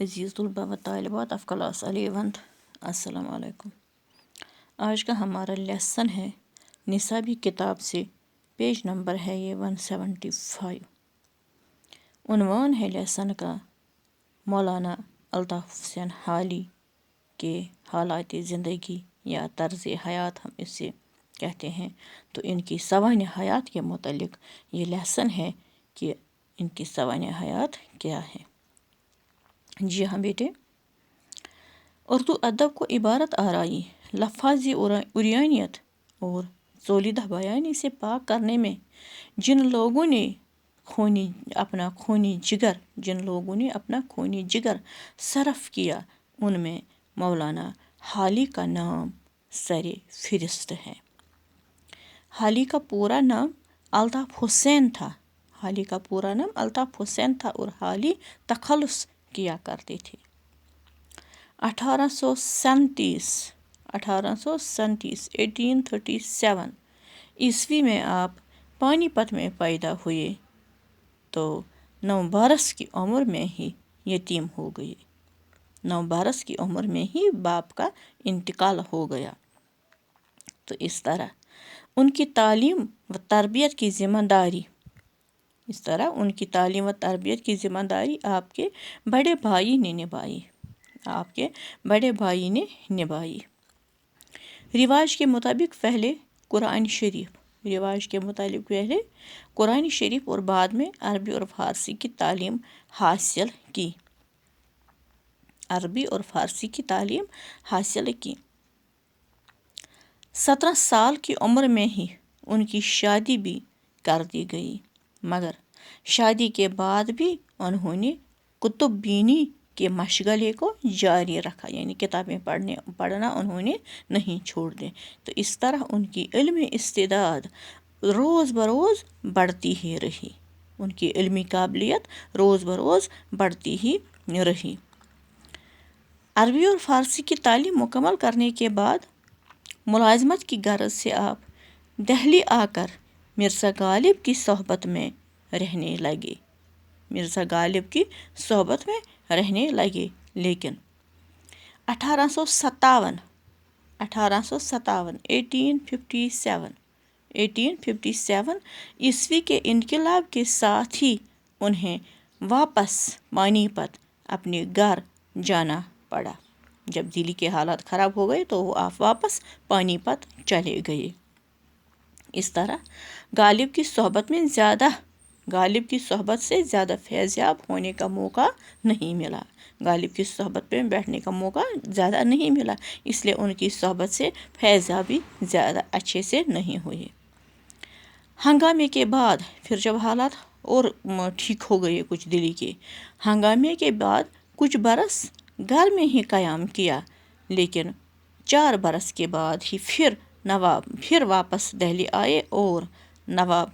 عزیز طلباء و طالبات آف کلاس 11th، السلام علیکم۔ آج کا ہمارا لیسن ہے نصابی کتاب سے، پیج نمبر ہے یہ 175۔ عنوان ہے لیسن کا مولانا الطاف حسین حالی کے حالات زندگی یا طرز حیات ہم اسے کہتے ہیں۔ تو ان کی سوانح حیات کے متعلق یہ لیسن ہے کہ ان کی سوانح حیات کیا ہے۔ جی ہاں بیٹے، اردو ادب کو عبارت آرائی، لفاظی عریانیت اور سولیدہ بیانی سے پاک کرنے میں جن لوگوں نے اپنا خونی جگر صرف کیا، ان میں مولانا حالی کا نام سر فہرست ہے۔ حالی کا پورا نام الطاف حسین تھا اور حالی تخلص کیا کرتے تھے۔ 1837 عیسوی میں آپ پانی پت میں پیدا ہوئے تو 9 برس کی عمر میں ہی یتیم ہو گئے۔ 9 برس کی عمر میں ہی باپ کا انتقال ہو گیا۔ تو اس طرح ان کی تعلیم و تربیت کی ذمہ داری آپ کے بڑے بھائی نے نبھائی۔ رواج کے مطابق پہلے قرآن شریف اور بعد میں عربی اور فارسی کی تعلیم حاصل کی۔ 17 سال کی عمر میں ہی ان کی شادی بھی کر دی گئی، مگر شادی کے بعد بھی انہوں نے کتب بینی کے مشغلے کو جاری رکھا، یعنی کتابیں پڑھنا انہوں نے نہیں چھوڑ دیں۔ تو اس طرح ان کی علمی استعداد روز بروز بڑھتی ہی رہی، ان کی علمی قابلیت روز بروز بڑھتی ہی رہی۔ عربی اور فارسی کی تعلیم مکمل کرنے کے بعد ملازمت کی غرض سے آپ دہلی آ کر مرزا غالب کی صحبت میں رہنے لگے، لیکن 1857 عیسوی کے انقلاب کے ساتھ ہی انہیں واپس پانی پت اپنے گھر جانا پڑا۔ جب دلی کے حالات خراب ہو گئے تو وہ آپ واپس پانی پت چلے گئے۔ اس طرح غالب کی صحبت سے زیادہ فیضیاب ہونے کا موقع نہیں ملا، غالب کی صحبت میں بیٹھنے کا موقع زیادہ نہیں ملا، اس لیے ان کی صحبت سے فیضیابی زیادہ اچھے سے نہیں ہوئی۔ ہنگامے کے بعد پھر جب حالات اور ٹھیک ہو گئے کچھ دلی کے، ہنگامے کے بعد کچھ برس گھر میں ہی قیام کیا، لیکن 4 برس کے بعد ہی پھر واپس دہلی آئے اور نواب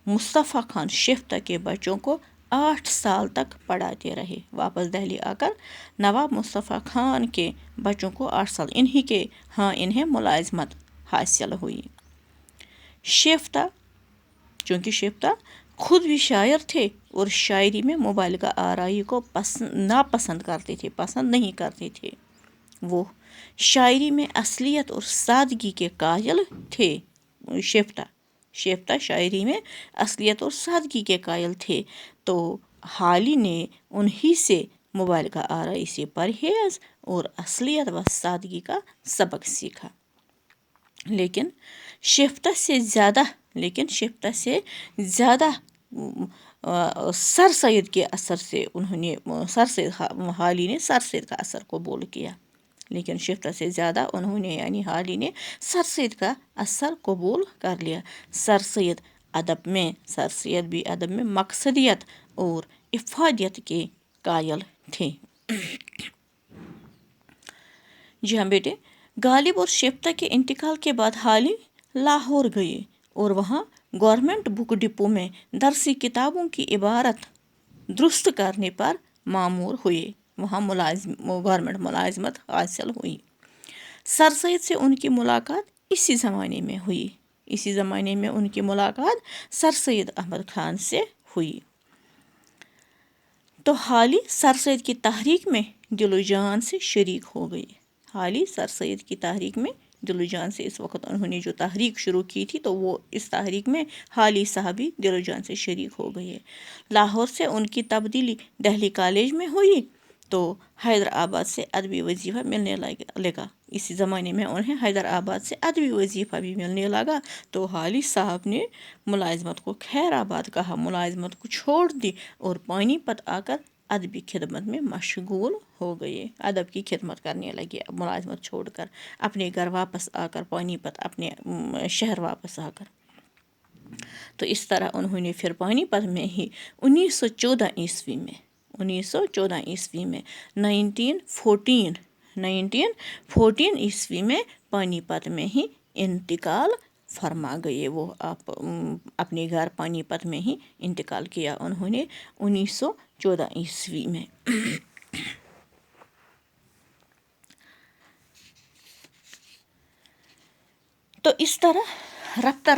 مصطفیٰ خان شیفتہ کے بچوں کو 8 سال تک پڑھاتے رہے۔ واپس دہلی آ کر نواب مصطفیٰ خان کے بچوں کو 8 سال انہیں ملازمت حاصل ہوئی۔ چونکہ شیفتہ خود بھی شاعر تھے اور شاعری میں مبالغہ آرائی کو پسند نہیں کرتے تھے۔ وہ شاعری میں اصلیت اور سادگی کے قائل تھے۔ شیفتہ شاعری میں اصلیت اور سادگی کے قائل تھے، تو حالی نے انہی سے مبالغہ آرائی سے پرہیز اور اصلیت و سادگی کا سبق سیکھا۔ لیکن شیفتہ سے زیادہ سر سید کے اثر سے حالی نے سر سید کا اثر قبول کیا، لیکن شیفتہ سے زیادہ یعنی حالی نے سر سید کا اثر قبول کر لیا۔ سر سید بھی ادب میں مقصدیت اور افادیت کے قائل تھے۔ جی ہاں بیٹے، غالب اور شیفتہ کے انتقال کے بعد حالی لاہور گئے اور وہاں گورنمنٹ بک ڈپو میں درسی کتابوں کی عبارت درست کرنے پر مامور ہوئے، وہاں گورنمنٹ ملازمت حاصل ہوئی۔ سر سید سے ان کی ملاقات اسی زمانے میں ان کی ملاقات سر سید احمد خان سے ہوئی۔ تو حالی سر سید کی تحریک میں دل و جان سے شریک ہو گئی. حالی سر سید کی تحریک میں دل و جان سے، اس وقت انہوں نے جو تحریک شروع کی تھی تو وہ اس تحریک میں حالی صاحب بھی دل و جان سے شریک ہو گئی ہے. لاہور سے ان کی تبدیلی دہلی کالج میں ہوئی تو حیدرآباد سے ادبی وظیفہ ملنے لگا. اسی زمانے میں انہیں حیدرآباد سے ادبی وظیفہ بھی ملنے لگا تو حالی صاحب نے ملازمت کو خیر آباد کہا، ملازمت کو چھوڑ دی اور پانی پت آ کر ادبی خدمت میں مشغول ہو گئے. ادب کی خدمت کرنے لگے ملازمت چھوڑ کر، اپنے گھر واپس آ کر، پانی پت اپنے شہر واپس آ کر. تو اس طرح انہوں نے پھر پانی پت میں ہی 1914 عیسوی میں 1914 عیسوی میں پانی پت میں ہی انتقال فرما گئے. وہ اپنے گھر پانی پت میں ہی انتقال کیا انہوں نے 1914 عیسوی میں. تو اس طرح رفتہ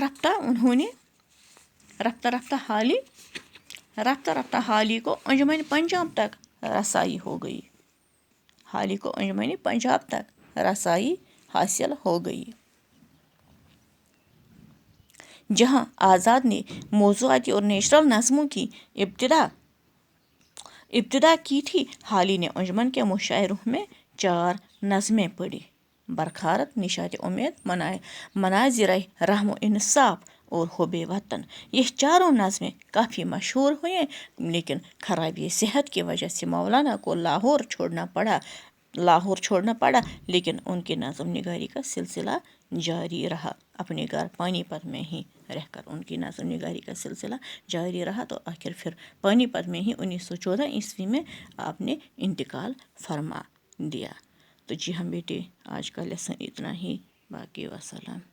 رفتہ حالی کو انجمن پنجاب تک رسائی ہو گئی. حالی کو انجمن پنجاب تک رسائی حاصل ہو گئی، جہاں آزاد نے موضوعاتی اور نیچرل نظموں کی ابتدا کی تھی. حالی نے انجمن کے مشاعروں میں 4 نظمیں پڑھی: برخارت، نشاط امید، مناظر رحم و انصاف اور حب وطن. یہ 4 نظمیں کافی مشہور ہوئیں، لیکن خرابی صحت کی وجہ سے مولانا کو لاہور چھوڑنا پڑا، لیکن ان کی نظم نگاری کا سلسلہ جاری رہا. اپنے گھر پانی پت میں ہی رہ کر ان کی نظم نگاری کا سلسلہ جاری رہا تو آخر پھر پانی پت میں ہی 1914 عیسوی میں آپ نے انتقال فرما دیا. تو جی ہم بیٹے، آج کا لیسن اتنا ہی، باقی وسلام.